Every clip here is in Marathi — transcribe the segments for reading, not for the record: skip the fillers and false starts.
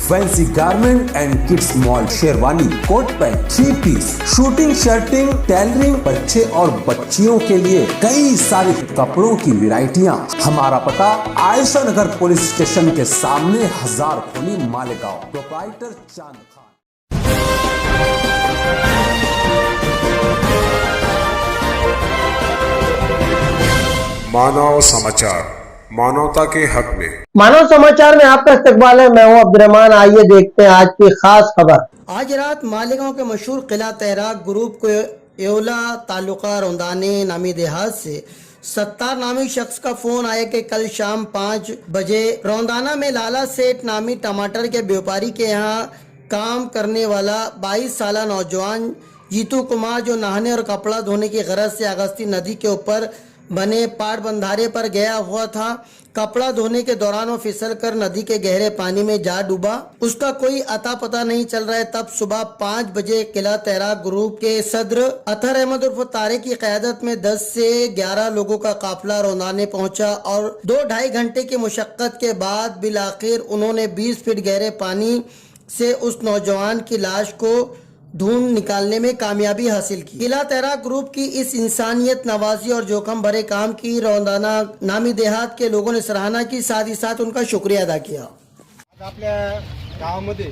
Fancy garment and kids mall, sherwani, coat pant, 3 piece, suiting, shirting, tailoring, बच्चे और बच्चियों के लिए कई सारे कपड़ों की वैरायटियां। हमारा पता आयशा नगर पुलिस स्टेशन के सामने, हजार खोली, मालेगांव। प्रोप्राइटर चांद खान। मानव समाचार, मानवता के हक में। मानव समाचार में आपका इस्तकबाल है। मैं हूं अब्दुर्रहमान। आइए देखते हैं आज की खास खबर। आज रात मालेगांव के मशहूर किला तैराक ग्रुप को एवला तालुका रौंदाने नामी देहात से सत्तार नामी शख्स का फोन आया कि कल शाम 5 बजे रौंदाना में लाला सेठ नामी टमाटर के व्यापारी के यहाँ काम करने वाला 22 साल नौजवान जीतू कुमार, जो नहाने और कपड़ा धोने की गरज से अगस्ती नदी के ऊपर बने पाट बंधारे पर गया हुआ था। कपड़ा धोने के दौरान वो फिसल कर नदी के गहरे पानी में जा डूबा। उसका कोई अता पता नहीं चल रहा है। तब सुबह 5 बजे किला तैराक ग्रुप के सदर अतहर अहमद उर्फ तारे की क़यादत में 10 से 11 लोगों का काफिला रौंदाने पहुंचा और 2-2.5 घंटे की मुशक्कत के बाद बिल आखिर उन्होंने 20 फीट गहरे पानी से उस नौजवान की लाश को ढूंढ निकालने में कामयाबी हासिल की। किला तैराक ग्रुप की इस इंसानियत नवाजी और जोखम भरे काम की रौंदाना नामी देहात के लोगों ने सराहना की, साथ ही साथ उनका शुक्रिया अदा किया। आपल्या गावामध्ये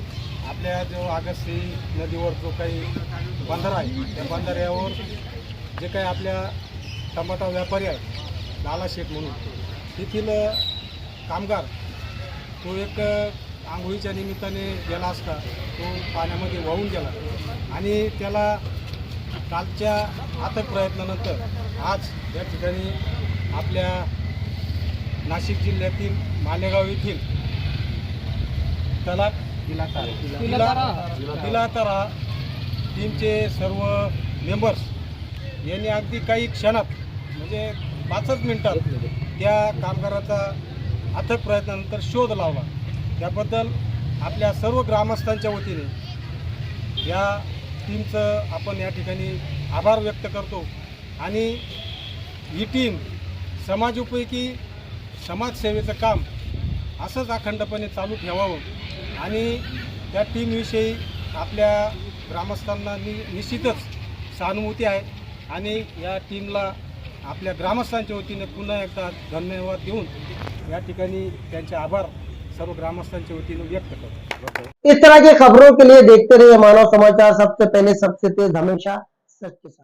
आपल्या जो अगस्ती नदीवर जो काही बंधारा आहे, त्या बंधाऱ्यावर जे काही आपल्या टमाटा व्यापारी आहेत लाला शेठ म्हणून, तेथील कामगार तो एक आंघोळीच्या निमित्ताने गेला असता तो पाण्यामध्ये वाहून गेला आणि त्याला कालच्या अथक प्रयत्नानंतर आज या ठिकाणी आपल्या नाशिक जिल्ह्यातील मालेगाव येथील तलाक तिलातारा टीमचे सर्व मेंबर्स यांनी अगदी काही क्षणात म्हणजे 5 मिनिटात त्या कामगाराचा अथक प्रयत्नानंतर शोध लावला। त्याबद्दल आपल्या सर्व ग्रामस्थांच्या वतीने या टीमचं आपण या ठिकाणी आभार व्यक्त करतो आणि ही टीम समाजोपयोगी समाजसेवेचं काम असंच अखंडपणे चालू ठेवावं आणि त्या टीमविषयी आपल्या ग्रामस्थांना निश्चितच सहानुभूती आहे आणि या टीमला आपल्या ग्रामस्थांच्या वतीने पुन्हा एकदा धन्यवाद देऊन या ठिकाणी त्यांचे आभार सर्व ग्रामस्थांच्या वतीने व्यक्त करतो। इस तरह की खबरों के लिए देखते रहिए मानव समाचार, सबसे पहले सबसे तेज, हमेशा सच के साथ।